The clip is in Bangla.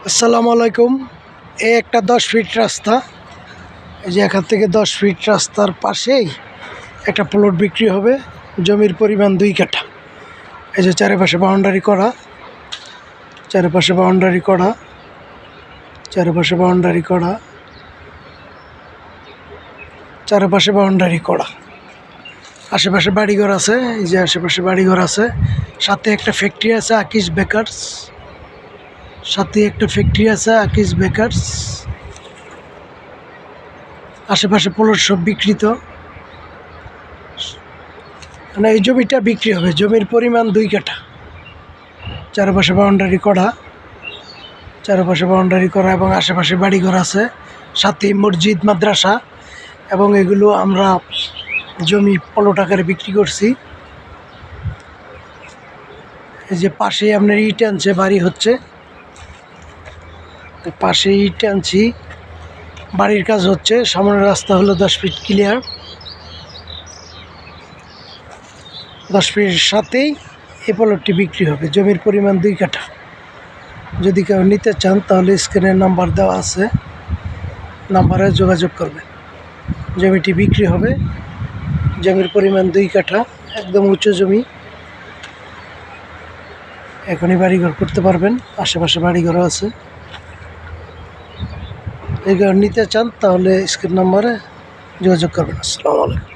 আসসালামু আলাইকুম। এই একটা 10 ফিট রাস্তা, এই যে এখান থেকে 10 ফিট রাস্তার পাশেই একটা প্লট বিক্রি হবে। জমির পরিমাণ 2 কাঠা। এই যে চারপাশে বাউন্ডারি করা, চারপাশে বাউন্ডারি করা, চারপাশে বাউন্ডারি করা, চারপাশে বাউন্ডারি করা। আশেপাশে বাড়িঘর আছে, এই যে আশেপাশে বাড়িঘর আছে। সাথে একটা ফ্যাক্টরি আছে আকিস বেকার্স, সাথে একটা ফ্যাক্টরি আছে আকিস বেকার্স। আশেপাশে প্লট সব বিক্রিত। মানে এই জমিটা বিক্রি হবে। জমির পরিমাণ 2 কাঠা। চারপাশে বাউন্ডারি করা, চারপাশে বাউন্ডারি করা এবং আশেপাশে বাড়িঘর আছে, সাথে মসজিদ মাদ্রাসা। এবং এগুলো আমরা জমি প্লট আকারে বিক্রি করছি। এই যে পাশে আপনার ইট আনছে, বাড়ি হচ্ছে পাশে ইট আনছি, বাড়ির কাজ হচ্ছে। সামনের রাস্তা হলো 10 ফিট ক্লিয়ার। 10 ফিট সাথেই এই প্লটটি বিক্রি হবে। জমির পরিমাণ 2 কাঠা। যদি কেউ নিতে চান তাহলে স্ক্রিনের নাম্বার দেওয়া আছে, নাম্বারে যোগাযোগ করবেন। জমিটি বিক্রি হবে। জমির পরিমাণ 2 কাঠা, একদম উঁচু জমি। এখনই বাড়িঘর করতে পারবেন, আশেপাশে বাড়িঘরও আছে। এই নিতে চান তাহলে স্ক্রিন নাম্বারে যোগাযোগ করবেন। আসসালামু আলাইকুম।